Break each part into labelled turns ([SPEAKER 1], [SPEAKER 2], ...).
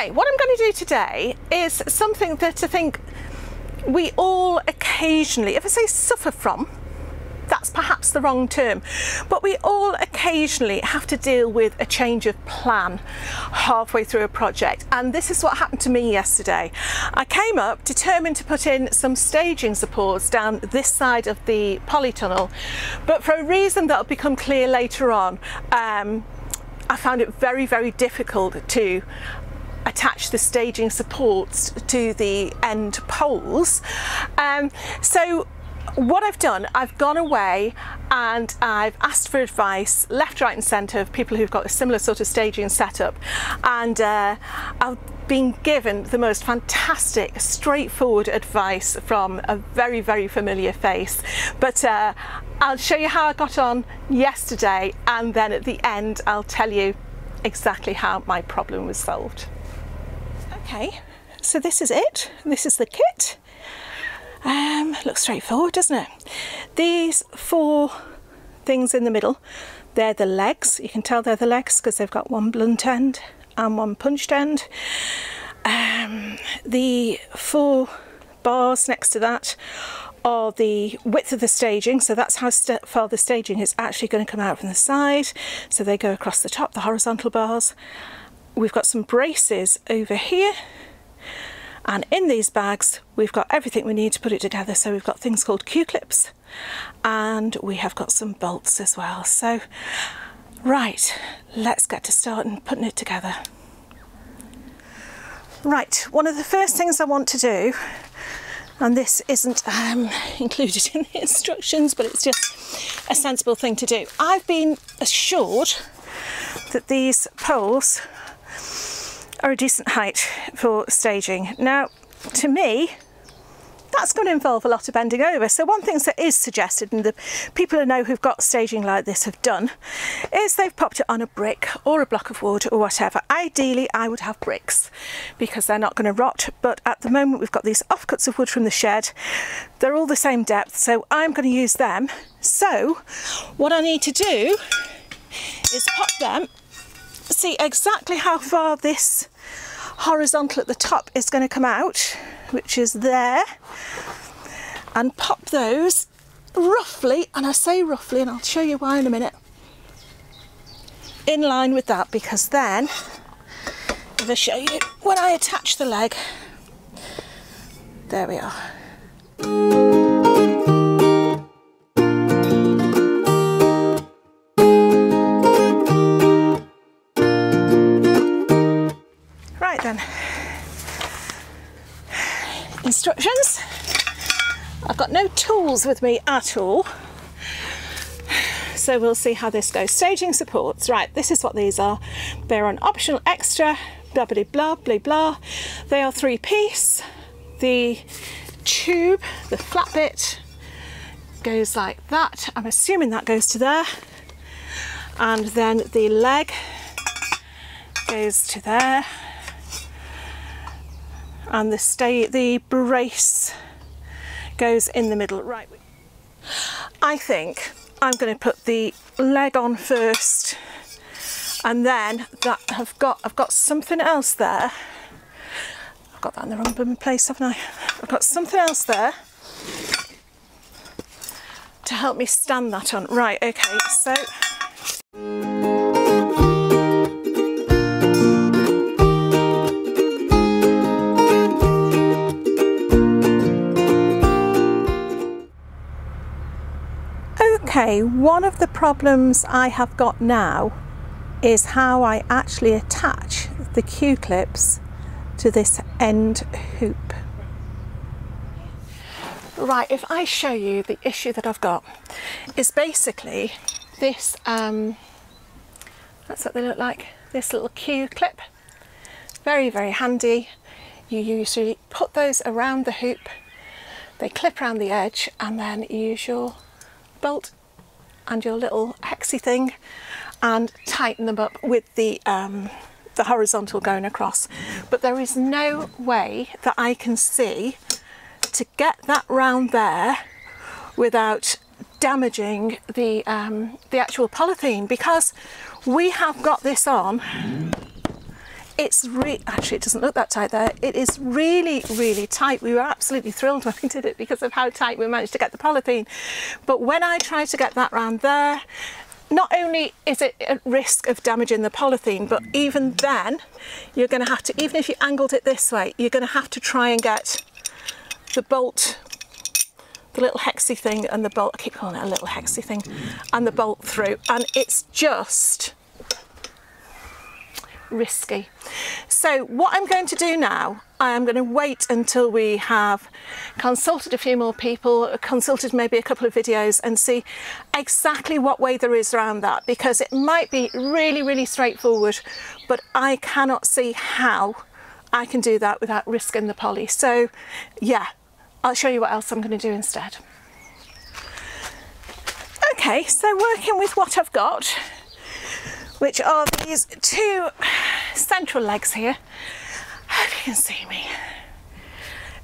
[SPEAKER 1] Okay, what I'm going to do today is something that I think we all occasionally, if I say suffer from, that's perhaps the wrong term, but we all occasionally have to deal with a change of plan halfway through a project, and this is what happened to me yesterday. I came up determined to put in some staging supports down this side of the polytunnel, but for a reason that will become clear later on, I found it very, very difficult to attach the staging supports to the end poles. So what I've done, I've gone away and I've asked for advice left, right and centre of people who've got a similar sort of staging setup, and I've been given the most fantastic, straightforward advice from a very, very familiar face. But I'll show you how I got on yesterday, and then at the end I'll tell you exactly how my problem was solved. Okay, so this is it. This is the kit. Looks straightforward, doesn't it? These four things in the middle, they're the legs. You can tell they're the legs because they've got one blunt end and one punched end. The four bars next to that are the width of the staging, so that's how far the staging is actually going to come out from the side. So they go across the top, the horizontal bars. We've got some braces over here. And in these bags, we've got everything we need to put it together. So we've got things called Q-clips, and we have got some bolts as well. So, right, let's get to start and putting it together. Right, one of the first things I want to do, and this isn't included in the instructions, but it's just a sensible thing to do. I've been assured that these poles are a decent height for staging. Now, to me, that's going to involve a lot of bending over. So one thing that is suggested, and the people who know who've got staging like this have done, is they've popped it on a brick or a block of wood or whatever. Ideally, I would have bricks because they're not going to rot. But at the moment, we've got these offcuts of wood from the shed. They're all the same depth, so I'm going to use them. So what I need to do is pop them, see exactly how far this horizontal at the top is going to come out, which is there, and pop those roughly, and I say roughly, and I'll show you why in a minute, in line with that, because then, if I show you, when I attach the leg, there we are. Then, instructions. I've got no tools with me at all, so we'll see how this goes. Staging supports, right, this is what these are. They're an optional extra, blah blah blah blah blah. They are 3-piece. The tube, the flat bit, goes like that. I'm assuming that goes to there, and then the leg goes to there, and the brace goes in the middle. Right, I think I'm going to put the leg on first, and then that I've got something else there. I've got that in the wrong place, haven't I? I've got something else there to help me stand that on. Right, okay, so okay, one of the problems I have got now is how I actually attach the Q-clips to this end hoop. Right, if I show you the issue that I've got, is basically this, that's what they look like, this little Q-clip. Very, very handy. You usually put those around the hoop, they clip around the edge, and then you use your bolt and your little hexy thing and tighten them up with the horizontal going across. But there is no way that I can see to get that round there without damaging the actual polythene, because we have got this on actually, it doesn't look that tight there. It is really, really tight. We were absolutely thrilled when we did it because of how tight we managed to get the polythene. But when I try to get that round there, not only is it at risk of damaging the polythene, but even then, you're going to have to, even if you angled it this way, you're going to have to try and get the bolt, the little hexy thing and the bolt, I keep calling it a little hexy thing, and the bolt through. And it's just risky. So what I'm going to do now, I am going to wait until we have consulted a few more people, consulted maybe a couple of videos, and see exactly what way there is around that, because it might be really, really straightforward, but I cannot see how I can do that without risking the poly. So yeah, I'll show you what else I'm going to do instead. Okay, so working with what I've got, which are these two central legs here. Hope you can see me.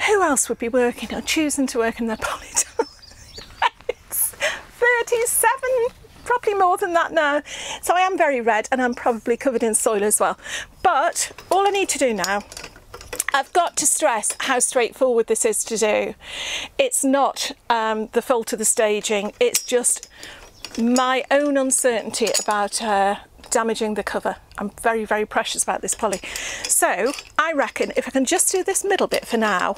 [SPEAKER 1] Who else would be working or choosing to work in their polytunnel? It's 37, probably more than that now. So I am very red and I'm probably covered in soil as well. But all I need to do now, I've got to stress how straightforward this is to do. It's not the fault of the staging, it's just my own uncertainty about damaging the cover. I'm very, very precious about this poly. So I reckon if I can just do this middle bit for now,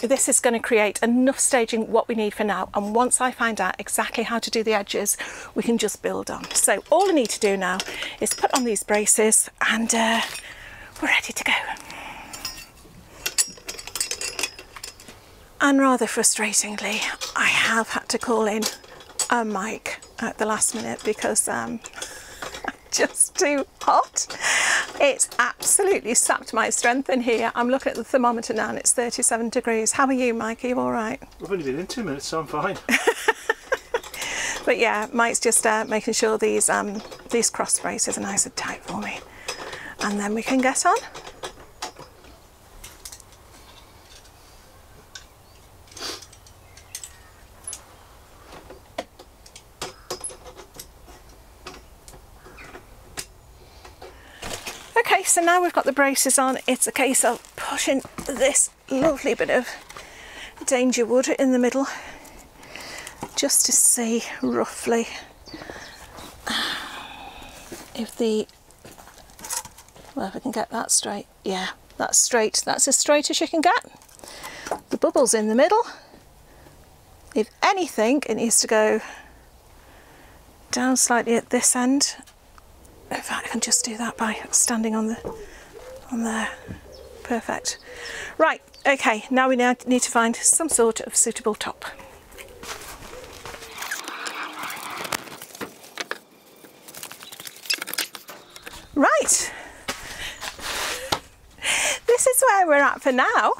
[SPEAKER 1] this is going to create enough staging what we need for now. And once I find out exactly how to do the edges, we can just build on. So all I need to do now is put on these braces and we're ready to go. And rather frustratingly, I have had to call in a mic at the last minute because I'm just too hot. It's absolutely sapped my strength in here. I'm looking at the thermometer now and it's 37 degrees. How are you, Mike? Are you all right?
[SPEAKER 2] I've only been in 2 minutes, so I'm fine.
[SPEAKER 1] But yeah, Mike's just making sure these cross braces are nice and tight for me. And then we can get on. Okay, so now we've got the braces on, it's a case of pushing this lovely bit of danger wood in the middle just to see roughly if well, if I can get that straight. Yeah, that's straight. That's as straight as you can get. The bubble's in the middle. If anything, it needs to go down slightly at this end. In fact, I can just do that by standing on there. Perfect. Right, okay, now we now need to find some sort of suitable top. Right, this is where we're at for now.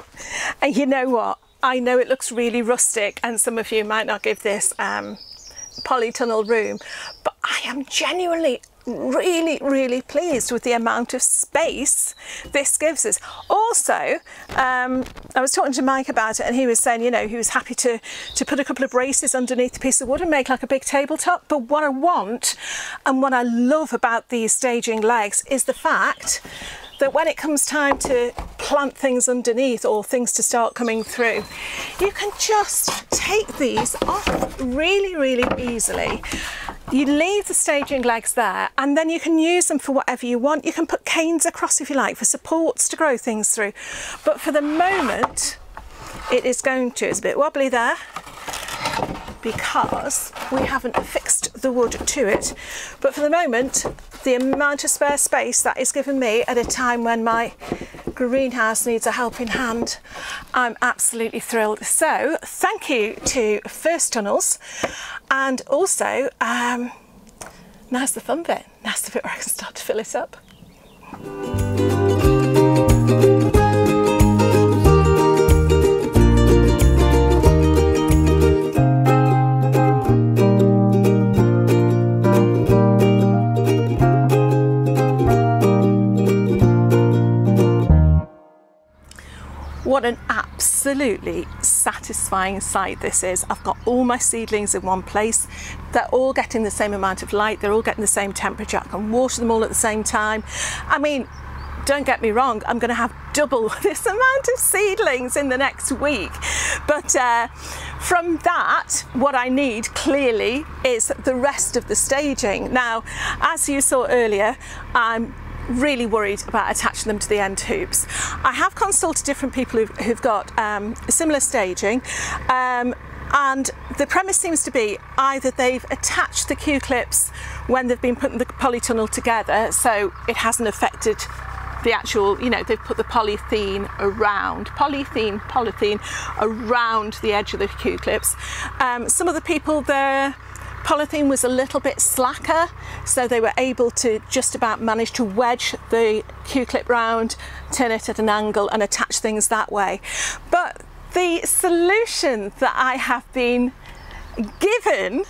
[SPEAKER 1] And you know what? I know it looks really rustic and some of you might not give this polytunnel room, but I am genuinely really, really pleased with the amount of space this gives us. Also, I was talking to Mike about it and he was saying, you know, he was happy to put a couple of braces underneath the piece of wood and make like a big tabletop. But what I want and what I love about these staging legs is the fact that when it comes time to plant things underneath or things to start coming through, you can just take these off really, really easily. You leave the staging legs there and then you can use them for whatever you want. You can put canes across if you like for supports to grow things through. But for the moment, it is going to, it's a bit wobbly there because we haven't fixed the wood to it. But for the moment, the amount of spare space that is given me at a time when my greenhouse needs a helping hand, I'm absolutely thrilled. So thank you to First Tunnels, and also now's the fun bit. Now's the bit where I can start to fill it up. What an absolutely satisfying sight this is. I've got all my seedlings in one place. They're all getting the same amount of light. They're all getting the same temperature. I can water them all at the same time. I mean, don't get me wrong, I'm going to have double this amount of seedlings in the next week. But from that, what I need clearly is the rest of the staging. Now, as you saw earlier, I'm really worried about attaching them to the end hoops. I have consulted different people who've got similar staging, and the premise seems to be either they've attached the Q-clips when they've been putting the polytunnel together, so it hasn't affected the actual, you know, they've put the polythene around around the edge of the Q-clips. Some of the people, their polythene was a little bit slacker, so they were able to just about manage to wedge the Q-clip round, turn it at an angle and attach things that way. But the solution that I have been given,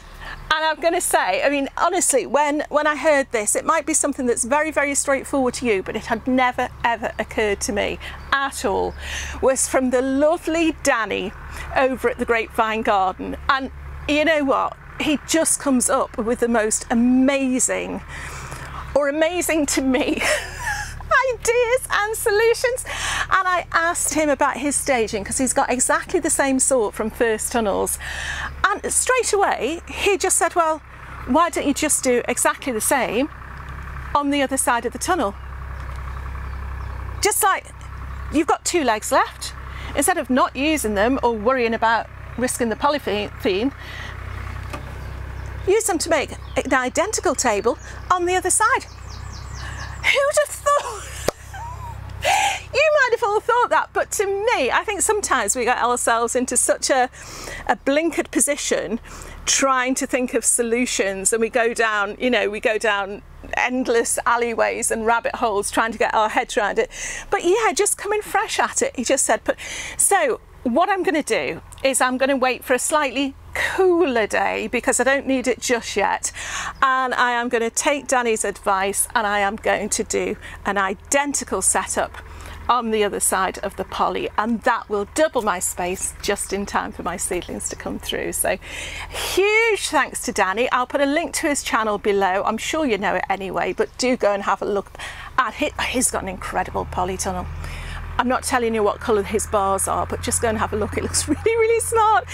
[SPEAKER 1] and I'm going to say, I mean, honestly, when I heard this, it might be something that's very, very straightforward to you, but it had never, ever occurred to me at all, was from the lovely Danny over at the Grapevine Garden. And you know what? He just comes up with the most amazing, or amazing to me, ideas and solutions. And I asked him about his staging because he's got exactly the same sort from First Tunnels, and straight away he just said, well, why don't you just do exactly the same on the other side of the tunnel? Just like you've got 2 legs left, instead of not using them or worrying about risking the polythene, use them to make an identical table on the other side. Who'd have thought? You might have all thought that, but to me, I think sometimes we get ourselves into such a blinkered position trying to think of solutions, and we go down, you know, we go down endless alleyways and rabbit holes trying to get our heads around it. But yeah, just coming fresh at it, he just said, but so what I'm going to do is I'm going to wait for a slightly cooler day because I don't need it just yet, and I am going to take Danny's advice and I am going to do an identical setup on the other side of the poly, and that will double my space just in time for my seedlings to come through. So huge thanks to Danny. I'll put a link to his channel below. I'm sure you know it anyway, but do go and have a look at it. He's got an incredible polytunnel. I'm not telling you what colour his bars are, but just go and have a look. It looks really, really smart.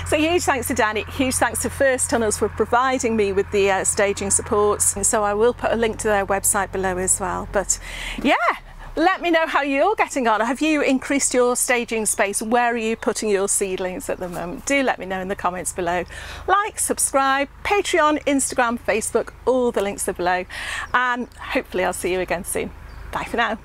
[SPEAKER 1] So huge thanks to Danny. Huge thanks to First Tunnels for providing me with the staging supports. And so I will put a link to their website below as well. But yeah, let me know how you're getting on. Have you increased your staging space? Where are you putting your seedlings at the moment? Do let me know in the comments below. Like, subscribe, Patreon, Instagram, Facebook, all the links are below. And hopefully I'll see you again soon. Bye for now.